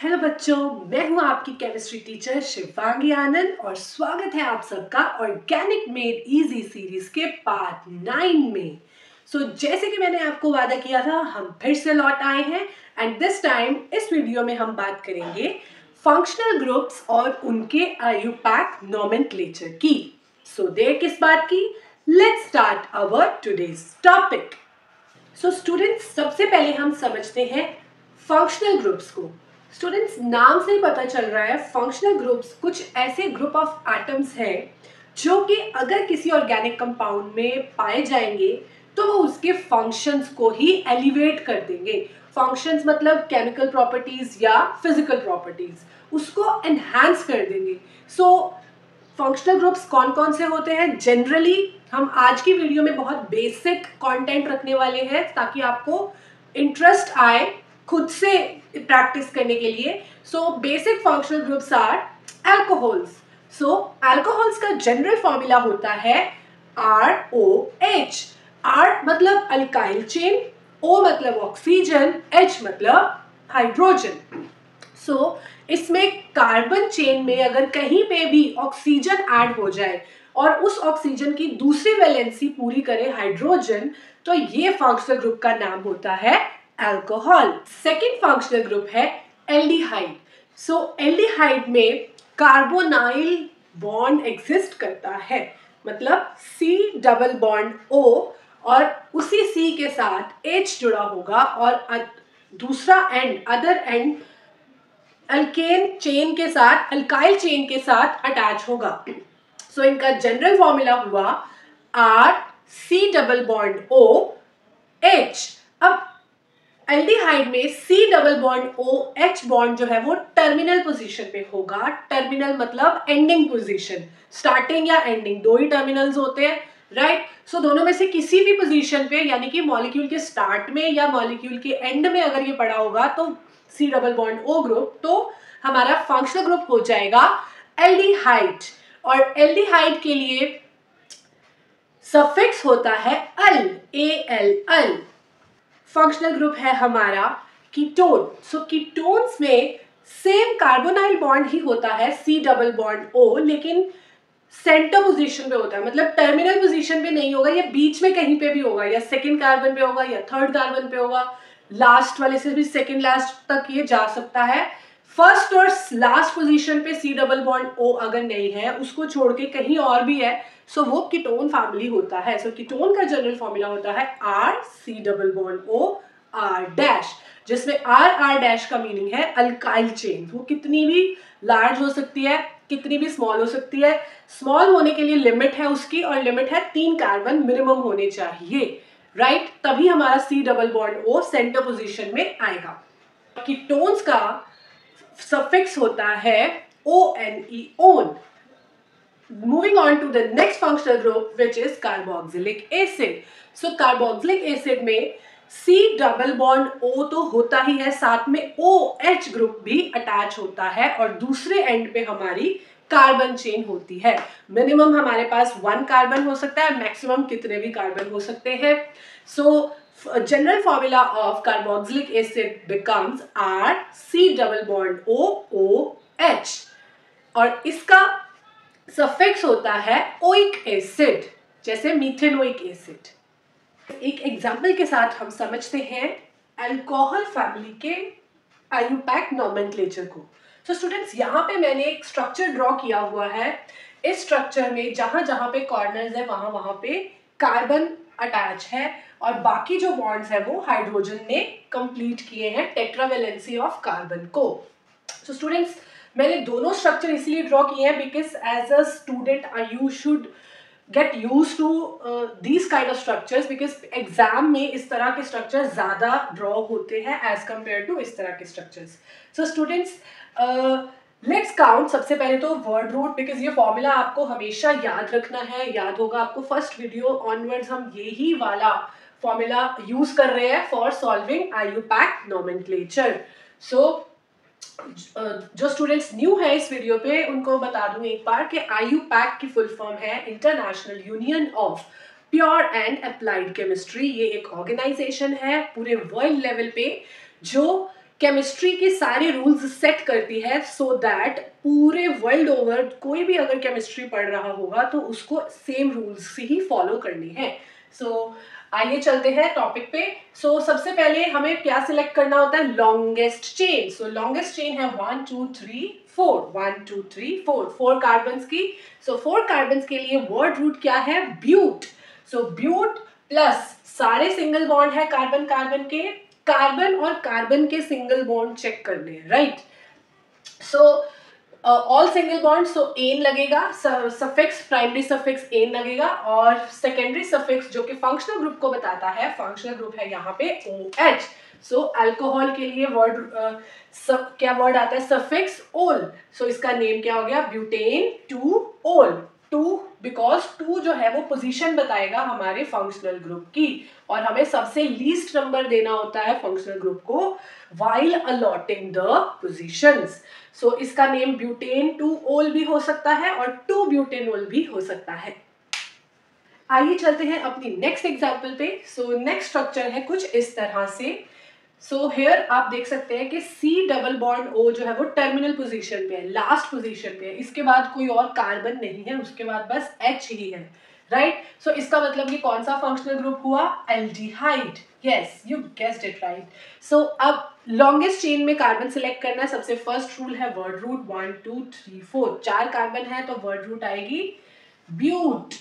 Hello बच्चों, मैं हूं आपकी केमिस्ट्री टीचर शिवांगी आनंद और स्वागत है आप सबका ऑर्गेनिक मेड इजी सीरीज के पार्ट 9 में। जैसे कि मैंने आपको वादा किया था, हम फिर से लौट आए हैं एंड दिस टाइम इस वीडियो में हम बात करेंगे फंक्शनल ग्रुप्स और उनके आयुपैक नोमेनक्लेचर की। देर किस बात की, let's start our today's topic. Students, सबसे पहले हम समझते हैं फंक्शनल ग्रुप्स को। स्टूडेंट्स, नाम से ही पता चल रहा है फंक्शनल ग्रुप्स कुछ ऐसे ग्रुप ऑफ एटम्स हैं जो कि अगर किसी ऑर्गेनिक कंपाउंड में पाए जाएंगे तो वो उसके फंक्शंस को ही एलिवेट कर देंगे। फंक्शंस मतलब केमिकल प्रॉपर्टीज या फिजिकल प्रॉपर्टीज, उसको एनहांस कर देंगे। फंक्शनल ग्रुप्स कौन कौन से होते हैं? जनरली हम आज की वीडियो में बहुत बेसिक कंटेंट रखने वाले हैं ताकि आपको इंटरेस्ट आए खुद से प्रैक्टिस करने के लिए। Basic functional groups are alcohols. Alcohols का जनरल फॉर्मूला होता है ROH। R मतलब अल्काइल चेन, O मतलब ऑक्सीजन, H मतलब हाइड्रोजन। इसमें कार्बन चेन में अगर कहीं पे भी ऑक्सीजन ऐड हो जाए और उस ऑक्सीजन की दूसरी वैलेंसी पूरी करे हाइड्रोजन, तो ये फंक्शनल ग्रुप का नाम होता है अल्कोहल। सेकेंड फंक्शनल ग्रुप है एल्डिहाइड। एल्डिहाइड में कार्बोनाइल बॉन्ड एग्जिस्ट करता है, मतलब C डबल बॉन्ड O और उसी C के साथ H जुड़ा होगा और दूसरा and, other and alkane chain के साथ, अल्काइल चेन के साथ अटैच होगा। इनका जनरल फॉर्मूला हुआ RC डबल बॉन्ड OH। अब एल्डिहाइड में C double bond OH bond जो है वो टर्मिनल पोजीशन पे होगा। टर्मिनल मतलब एंडिंग पोजीशन, स्टार्टिंग या एंडिंग, दो ही टर्मिनल्स होते हैं, राइट। दोनों में से किसी भी पोजीशन पे, यानी कि मॉलिक्यूल के स्टार्ट में या मॉलिक्यूल के एंड में अगर ये पड़ा होगा तो C double bond O group, तो हमारा फंक्शनल ग्रुप हो जाएगा एल्डिहाइड। और एल्डिहाइड के लिए सफिक्स होता है अल, AL। फंक्शनल ग्रुप है हमारा कीटोन। कीटोन्स में सेम कार्बोनाइल बॉन्ड ही होता है C डबल बॉन्ड O, लेकिन सेंटर पोजीशन पे होता है, मतलब टर्मिनल पोजीशन पे नहीं होगा, ये बीच में कहीं पे भी होगा, या सेकंड कार्बन पे होगा या थर्ड कार्बन पे होगा, लास्ट वाले से भी सेकंड लास्ट तक ये जा सकता है। फर्स्ट और लास्ट पोजीशन पे C डबल बॉन्ड O अगर नहीं है, उसको छोड़ के कहीं और भी है, वो कीटोन फैमिली होता है। कीटोन का जनरल फॉर्मूला होता है RC double bond O R dash, जिसमें R डैश का मीनिंग है अल्काइल चेन। वो कितनी भी लार्ज हो सकती है, कितनी भी स्मॉल हो सकती है। स्मॉल होने के लिए लिमिट है उसकी, और लिमिट है 3 कार्बन मिनिमम होने चाहिए, राइट। तभी हमारा C double bond O centre position में आएगा। कीटोन्स का सफिक्स होता है ONE, own. Moving on to the next functional group, which is carboxylic acid. Carboxylic acid में C डबल बॉन्ड O तो होता ही है, साथ में OH ग्रुप भी अटैच होता है और दूसरे एंड पे हमारी कार्बन चेन होती है। मिनिमम हमारे पास 1 कार्बन हो सकता है, मैक्सिमम कितने भी कार्बन हो सकते हैं। General formula of carboxylic acid becomes RC double bond OOH और इसका सफिक्स होता है ओइक एसिड, जैसे मीथेनोइक एसिड। एक एग्जाम्पल के साथ हम समझते हैं अल्कोहल फैमिली के आयुपैक नोमेनक्लेचर को। स्टूडेंट्स, यहाँ पे मैंने एक स्ट्रक्चर ड्रॉ किया हुआ है। इस स्ट्रक्चर में जहां जहां पे कॉर्नर्स है वहां वहां पे कार्बन अटैच है और बाकी जो बॉन्ड्स है वो हाइड्रोजन ने कंप्लीट किए हैं टेट्रावेलेंसी ऑफ कार्बन को। स्टूडेंट्स, मैंने दोनों स्ट्रक्चर इसलिए ड्रॉ किए हैं because as a student you should get use to these kind of structures, because exam में इस तरह के स्ट्रक्चर ज्यादा ड्रॉ होते हैं एज कंपेयर टू इस तरह के स्ट्रक्चर्स। Students, let's count. सबसे पहले तो वर्ड रूट, बिकॉज ये फॉर्मूला आपको हमेशा याद रखना है, याद होगा आपको। फर्स्ट वीडियो ऑनवर्ड्स हम यही वाला फॉर्मूला यूज कर रहे हैं फॉर सॉल्विंग आयुपैक नोमेनक्लेचर। जो स्टूडेंट्स न्यू है इस वीडियो पे उनको बता दूं एक बार कि आयुपैक की फुल फॉर्म है international union of pure and applied chemistry. ये एक ऑर्गेनाइजेशन है पूरे वर्ल्ड लेवल पे जो केमिस्ट्री के सारे रूल्स सेट करती है सो दैट पूरे वर्ल्ड ओवर कोई भी अगर केमिस्ट्री पढ़ रहा होगा तो उसको सेम रूल्स ही फॉलो करनी है। सो आइए चलते हैं टॉपिक पे। सो सबसे पहले हमें क्या सिलेक्ट करना होता है, लॉन्गेस्ट चेन। सो लॉन्गेस्ट चेन है 1 2 3 4, 1 2 3 4, 4 कार्बन्स की। सो 4 कार्बन्स के लिए वर्ड रूट क्या है, ब्यूट। सो ब्यूट प्लस सारे सिंगल बॉन्ड है कार्बन कार्बन के, कार्बन और कार्बन के सिंगल बॉन्ड चेक करने हैं, right. So all single bond, so ane लगेगा, सफिक्स प्राइमरी सफिक्स एन लगेगा, और सेकेंडरी सफिक्स जो कि फंक्शनल ग्रुप को बताता है, फंक्शनल ग्रुप है यहाँ पे OH। सो अल्कोहल के लिए वर्ड क्या वर्ड आता है, सफिक्स ओल। सो इसका नेम क्या हो गया, ब्यूटेन 2 ओल। 2 बिकॉज 2 जो है वो पोजीशन बताएगा हमारे फंक्शनल ग्रुप की, और हमें सबसे लीस्ट नंबर देना होता है फंक्शनल ग्रुप को व्हाइल अलॉटिंग द पोजीशंस। सो इसका नेम ब्यूटेन 2 ओल भी हो सकता है और 2 ब्यूटेनोल भी हो सकता है। आइए चलते हैं अपनी नेक्स्ट एग्जाम्पल पे। सो नेक्स्ट स्ट्रक्चर है कुछ इस तरह से। सो हेयर आप देख सकते हैं कि C डबल बॉन्ड O जो है वो टर्मिनल पोजीशन पे है, लास्ट पोजीशन पे है, इसके बाद कोई और कार्बन नहीं है, उसके बाद बस H ही है, राइट। सो इसका मतलब ये कौन सा फंक्शनल ग्रुप हुआ, aldehyde. Yes, you guessed it right. So अब लॉन्गेस्ट चेन में कार्बन सिलेक्ट करना है। सबसे फर्स्ट रूल है वर्ड रूट 1 2 3 4, 4 कार्बन है तो वर्ड रूट आएगी ब्यूट,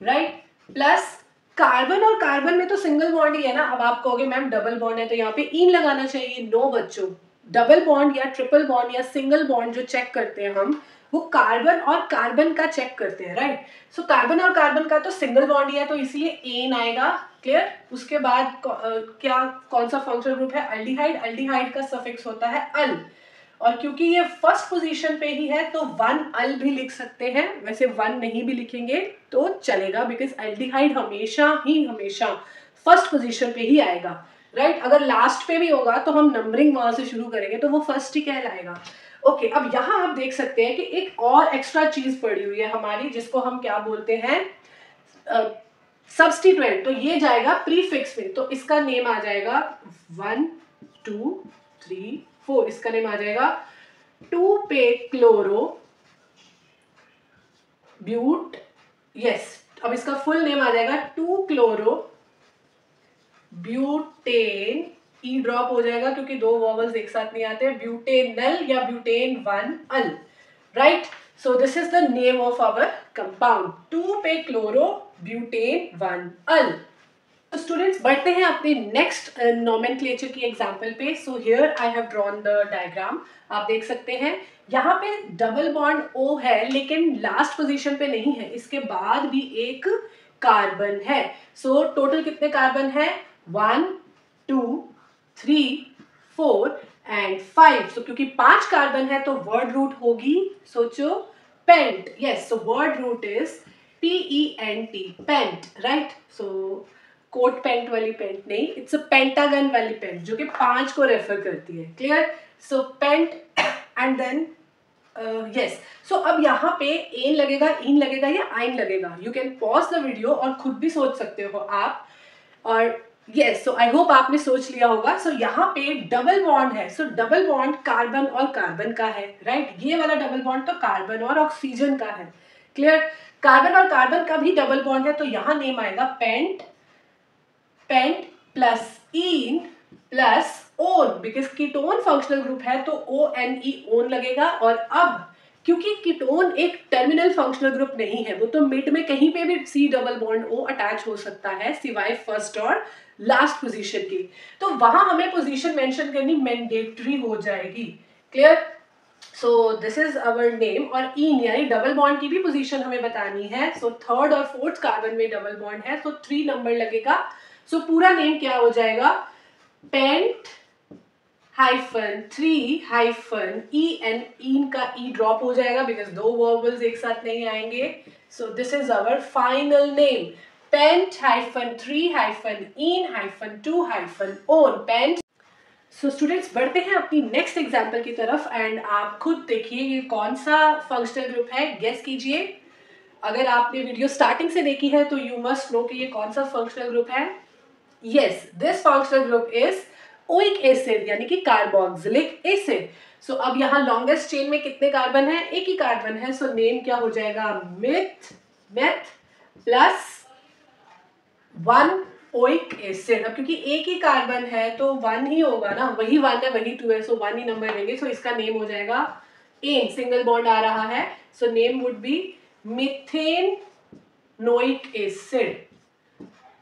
राइट। प्लस कार्बन और कार्बन में तो सिंगल बॉन्ड ही है ना। अब आप कहोगे मैम डबल बॉन्ड है तो यहाँ पे इन लगाना चाहिए। नो बच्चों, डबल बॉन्ड या ट्रिपल बॉन्ड या सिंगल बॉन्ड जो चेक करते हैं हम, वो कार्बन और कार्बन का चेक करते हैं, राइट। सो कार्बन और कार्बन का तो सिंगल बॉन्ड ही है तो इसलिए एन आएगा, क्लियर। उसके बाद क्या कौन सा फंक्शनल ग्रुप है, एल्डिहाइड। एल्डिहाइड का सफिक्स होता है अल, और क्योंकि ये फर्स्ट पोजीशन पे ही है तो 1 अल भी लिख सकते हैं, वैसे 1 नहीं भी लिखेंगे तो चलेगा बिकॉज एल्डिहाइड हमेशा फर्स्ट पोजीशन पे ही आएगा, राइट। अगर लास्ट पे भी होगा तो हम नंबरिंग वहां से शुरू करेंगे तो वो फर्स्ट ही कहलाएगा। ओके, अब यहाँ आप देख सकते हैं कि एक और एक्स्ट्रा चीज पड़ी हुई है हमारी, जिसको हम क्या बोलते हैं, सब्स्टिट्यूएंट। तो ये जाएगा प्रीफिक्स में, तो इसका नेम आ जाएगा 1 2 3 4, इसका नेम आ जाएगा 2 पे क्लोरो ब्यूट। यस, अब इसका फुल नेम आ जाएगा 2 क्लोरो ब्यूटेन, ई ड्रॉप हो जाएगा क्योंकि 2 वॉवल्स एक साथ नहीं आते, ब्यूटेनल या butane 1 ol, right. So this is the name of our compound, 2 पे क्लोरो ब्यूटेन 1 अल। तो स्टूडेंट्स बढ़ते हैं अपने नेक्स्ट नोमेनक्लेचर की एग्जांपल पे। So here I have drawn the diagram. आप देख सकते हैं यहाँ पे डबल बॉन्ड O है लेकिन लास्ट पोजीशन पे नहीं है, इसके बाद भी एक कार्बन है। सो टोटल कितने कार्बन है, 1 2 3 4 एंड 5। सो क्योंकि 5 कार्बन है तो वर्ड रूट होगी, सोचो, pent. Yes, so word root is PENT, pent, right. So coat pent वाली पेंट नहीं, इट्स अ पेंटागन वाली पेंट जो कि 5 को रेफर करती है, clear. So pent and then yes. So अब यहाँ पे एन लगेगा, इन लगेगा या आइन लगेगा, you can pause the video और खुद भी सोच सकते हो आप। और यस, सो आई होप आपने सोच लिया होगा। सो यहाँ पे डबल बॉन्ड है, सो डबल बॉन्ड कार्बन और कार्बन का है, राइट। ये वाला डबल बॉन्ड तो कार्बन और ऑक्सीजन का है, क्लियर। कार्बन और कार्बन का भी डबल बॉन्ड है तो यहाँ नेम आएगा pent, pent plus en plus one, because ketone functional group है तो ONE ओन लगेगा। और अब क्योंकि कीटोन एक टर्मिनल फंक्शनल ग्रुप नहीं है, वो तो मिड में कहीं पे भी C double bond O attach हो सकता है सिवाय फर्स्ट और लास्ट पोजीशन की, तो वहां हमें पोजीशन मेंशन करनी मैंडेटरी हो जाएगी, clear. So this is our name. और इन यानी डबल बॉन्ड की भी पोजीशन हमें बतानी है। सो थर्ड और फोर्थ कार्बन में डबल बॉन्ड है तो 3 नंबर लगेगा। सो पूरा नेम क्या हो जाएगा, पेंट -3 EN, इन का ई ड्रॉप हो जाएगा बिकॉज 2 वॉवल्स एक साथ नहीं आएंगे। So this is our final name, pent -3-इन-2-ओन, पेंट। सो स्टूडेंट्स बढ़ते हैं अपनी नेक्स्ट एग्जाम्पल की तरफ एंड आप खुद देखिए ये कौन सा फंक्शनल ग्रुप है, गेस कीजिए। अगर आपने वीडियो स्टार्टिंग से देखी है तो यू मस्ट नो कि ये कौन सा फंक्शनल ग्रुप है। Yes, this functional group is oic acid यानी कि कार्बोक्सिलिक एसिड। सो अब यहाँ लॉन्गेस्ट चेन में कितने कार्बन है? एक ही कार्बन है। सो नेम क्या हो जाएगा? Meth plus 1 oic acid. अब क्योंकि एक ही कार्बन है तो 1 ही होगा ना, वही 1 है वही 2 है, सो 1 ही नंबर लेंगे। सो इसका नेम हो जाएगा एन, सिंगल बॉन्ड आ रहा है। So name would be methanoic acid.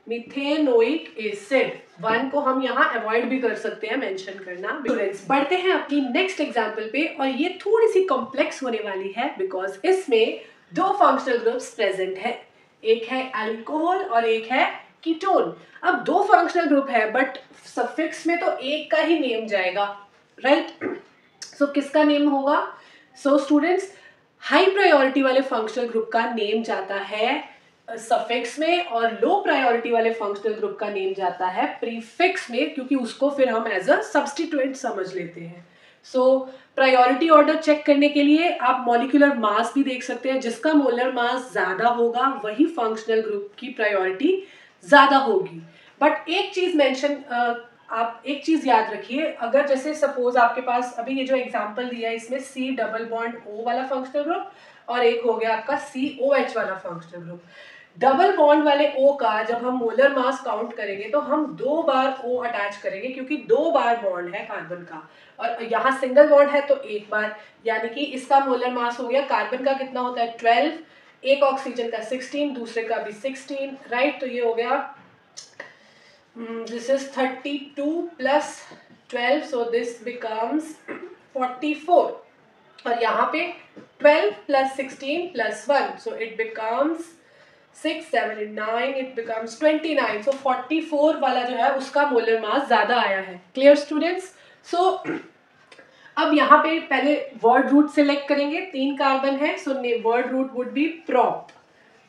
Methanoic acid 1 को हम यहाँ अवॉइड भी कर सकते हैं मेंशन करना। स्टूडेंट्स बढ़ते हैं अपनी नेक्स्ट एग्जांपल पे, और ये थोड़ी सी कॉम्प्लेक्स होने वाली है बिकॉज इसमें दो फंक्शनल ग्रुप्स प्रेजेंट है, एक है अल्कोहल और एक है कीटोन। अब दो फंक्शनल ग्रुप है बट सफिक्स में तो एक का ही नेम जाएगा, राइट? सो किसका नेम होगा? सो स्टूडेंट्स हाई प्रायोरिटी वाले फंक्शनल ग्रुप का नेम जाता है सफिक्स में, और लो प्रायोरिटी वाले फंक्शनल ग्रुप का नेम जाता है प्रीफिक्स में, क्योंकि उसको फिर हम एज अ सब्स्टिट्यूएंट समझ लेते हैं। सो प्रायोरिटी ऑर्डर चेक करने के लिए आप मॉलिक्यूलर मास भी देख सकते हैं। जिसका मोलर मास ज्यादा होगा वही फंक्शनल ग्रुप की प्रायोरिटी ज्यादा होगी। बट एक चीज मेंशन, आप एक चीज याद रखिए, अगर जैसे सपोज आपके पास अभी ये जो एग्जांपल दिया है इसमें C डबल बॉन्ड O वाला फंक्शनल ग्रुप और एक हो गया आपका COH वाला फंक्शनल ग्रुप। डबल बॉन्ड वाले O का जब हम मोलर मास काउंट करेंगे तो हम 2 बार O अटैच करेंगे, क्योंकि 2 बार बॉन्ड है कार्बन का, और यहाँ सिंगल बॉन्ड है तो एक बार, यानी कि इसका मोलर मास हो गया, कार्बन का कितना होता है 12, एक ऑक्सीजन का 16, दूसरे का भी 16, राइट? तो ये हो गया this is 32 plus 12, so this becomes 44, और यहाँ पे 12 plus 16 plus 1, so it becomes 6, 7 and 9, it becomes 29, so 44 वाला जो है उसका मोलर मास ज्यादा आया है। Clear students? सो अब यहाँ पे पहले वर्ड रूट सिलेक्ट करेंगे, 3 कार्बन है, so word root would be prop.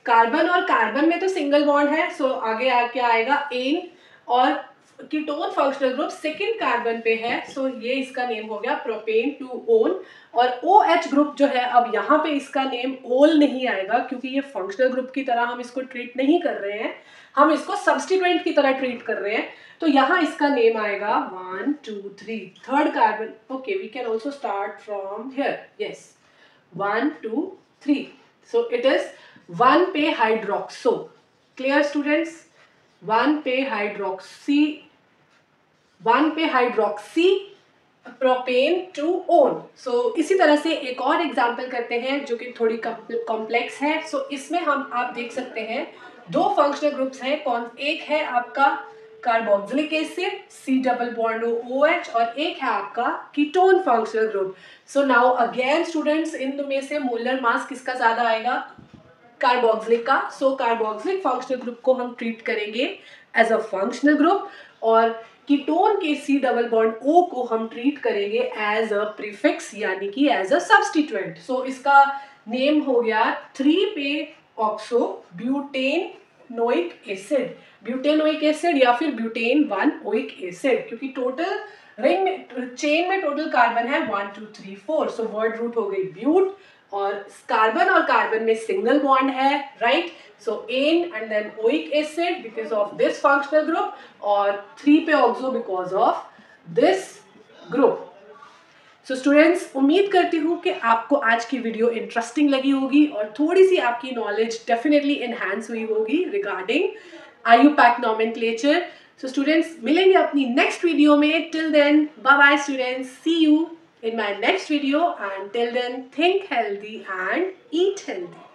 Carbon और कार्बन में तो सिंगल बॉन्ड है, सो आगे आके आएगा एन, और ketone functional group second carbon पे है, सो ये इसका नेम हो गया प्रोपेन टू ओन। और OH ग्रुप जो है, अब यहाँ पे इसका नेम ओल नहीं आएगा क्योंकि ये फंक्शनल ग्रुप की तरह हम इसको ट्रीट नहीं कर रहे हैं, हम इसको सब्स्टिट्यूएंट की तरह ट्रीट कर रहे हैं। तो यहाँ इसका नेम आएगा 1 2 3 third carbon. Okay, we can also start from here, yes 1 2 3, so it is 1 पे हाइड्रोक्सो। Clear students? 1 पे हाइड्रोक्सी, 1 पे हाइड्रोक्सी प्रोपेन टू ओन। सो इसी तरह से एक और एग्जांपल करते हैं जो कि थोड़ी कॉम्प्लेक्स है। सो इसमें हम आप देख सकते हैं दो फंक्शनल ग्रुप्स हैं, कौन? एक है आपका carboxylic acid C double bond OH, और एक है आपका ketone functional group. So now again students, इन में से मोलर मास किसका ज्यादा आएगा? कार्बोक्सिलिक का। सो कार्बोक्सिलिक फंक्शनल ग्रुप को हम ट्रीट करेंगे एज अ फंक्शनल ग्रुप, और कीटोन के C डबल बॉन्ड O को हम ट्रीट करेंगे एज अ प्रीफिक्स यानी कि एज अ सब्स्टिट्यूएंट। सो इसका नेम हो गया 3 पे oxo butanoic acid, butanoic acid या फिर ब्यूटेन 1 ओइक एसिड, क्योंकि टोटल रिंग में चेन में टोटल कार्बन है 1 2 3 4। सो वर्ड रूट हो गई ब्यूट, और कार्बन और कार्बन में सिंगल बॉन्ड है, right? So an and then oic acid because of this functional group, और 3 पे oxo because of this group. So students, उम्मीद करती हूँ कि आपको आज की वीडियो इंटरेस्टिंग लगी होगी और थोड़ी सी आपकी नॉलेज डेफिनेटली एनहांस हुई होगी regarding IUPAC nomenclature. So students, मिलेंगे अपनी नेक्स्ट वीडियो में। Till then, bye bye students, see you in my next video, and till then think healthy and eat healthy.